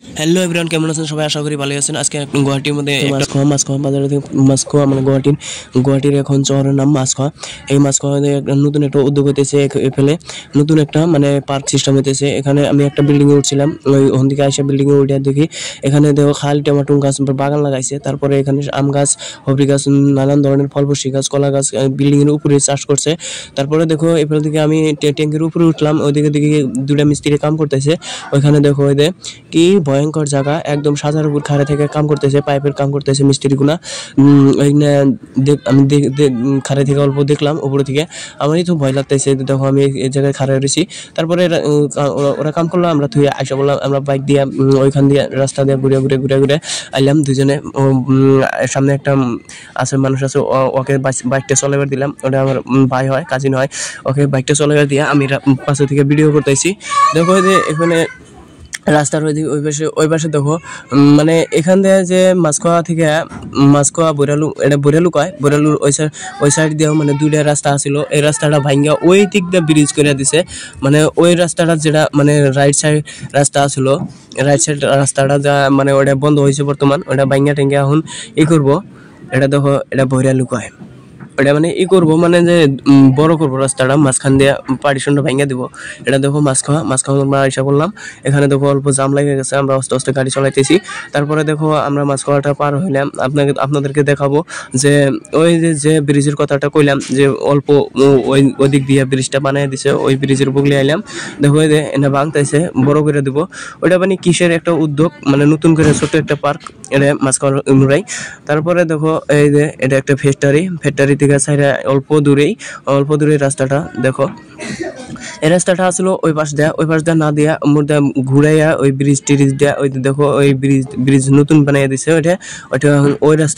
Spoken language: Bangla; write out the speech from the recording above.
হ্যালো এভরিওয়ান, কেমন আছেন সবাই? আশা করি ভালো আছেন। আজকে গুয়াহাটির মধ্যে মাছখোয়া বাজারে মাছখোয়া মানে গুয়াহাটির এখন শহরের নাম মাছখোয়া। এই মাছখোয়া নতুন একটা উদ্যোগ হতেছে, ফেলে নতুন একটা মানে পার্ক সিস্টেম হতেছে। এখানে আমি একটা বিল্ডিংয়ে উঠছিলাম, ওই ওখান থেকে আইসা বিল্ডিংয়ে উঠে দেখি এখানে দেখো খাল টমেটো গাছ বাগান লাগাইছে। তারপরে এখানে আম গাছ, হবরি গাছ, নানান ধরনের ফলফসি গাছ, কলা গাছ বিল্ডিংয়ের উপরে চাষ করছে। তারপরে দেখো এরপর দিকে আমি ট্যাঙ্কের উপরে উঠলাম, ওইদিকে দিকে দুটা মিস্ত্রি কাম করতেছে। ওইখানে দেখো ওই কি ভয়ঙ্কর জায়গা, একদম সাজার উপর খাড়া থেকে কাম করতেছে, পাইপের কাম করতেছে মিস্ত্রিগুলা। ওইখানে আমি খাড়া থেকে অল্প দেখলাম উপরে থেকে, আমারই তো ভয় লাগতেছে। দেখো আমি এই জায়গায় খাড়া রয়েছি। তারপরে ওরা কাম করলো, আমরা তুই আইসা বললাম, আমরা বাইক দিয়ে ওইখান দিয়ে রাস্তা দিয়ে ঘুরে আইলাম দুজনে। সামনে একটা আছে মানুষ আছে, ওকে বাইকটা চলাবার দিলাম। ওটা আমার ভাই হয়, কাজিন হয়। ওকে বাইকটা চলাবার দিয়ে আমি পাশে থেকে ভিডিও করতেছি। দেখো যে এখানে রাস্তার ওই পাশে দেখো মানে এখান দিয়ে যে মাছখোয়া বৈরালু, এটা বৈরালু কয়, বৈরালুর ওই সাইড দিয়েও মানে দুইটা রাস্তা আছিল। এই রাস্তাটা ভাঙ্গা ওই দিক দিয়ে ব্রিজ করে দিছে। মানে ওই রাস্তাটা যেটা মানে রাইট সাইড রাস্তা আছিল, রাইট সাইড রাস্তাটা যা মানে ওটা বন্ধ হয়েছে বর্তমান। ওটা ভাঙ্গা টেঙ্গা এখন করবো। এটা দেখো, এটা বৈরালু কয়। ওটা মানে করবো, মানে যে বড় করবো রাস্তাটা, মাঝখান দিয়ে পার্টিশনটা ভেঙে দিব। এটা দেখো মাছখোয়া আমরা আইসা করলাম। এখানে দেখো অল্প জাম লেগে গেছে, আমরা আস্তে আস্তে গাড়ি চালাইতেছি। তারপরে দেখো আমরা মাছখোয়াটা পার হইলাম। আপনাদেরকে দেখাবো যে ওই যে ব্রিজের কথাটা কইলাম, যে অল্প ওই দিক দিয়ে ব্রিজটা বানিয়ে দিছে, ওই ব্রিজের বগলে আইলাম। দেখো এই যে এটা ভাঙতেছে, বড় করে দিব। ওইটা মানে কিসের একটা উদ্যোগ, মানে নতুন করে ছোট একটা পার্ক, এটা মাছখোয়া মুরাই। তারপরে দেখো এই যে এটা একটা ফ্যাক্টরি থেকে সাইডে অল্প দূরেই রাস্তাটা দেখো। এই রাস্তাটা আসলে ওই পাশ দিয়ে না দিয়া মধ্যে ঘুরাইয়া ওই ব্রিজ টিরিজ দেয়া, ওই দেখো ওই ব্রিজ নতুন বানাইয়া দিছে। ওইটা ওই রাস্তা।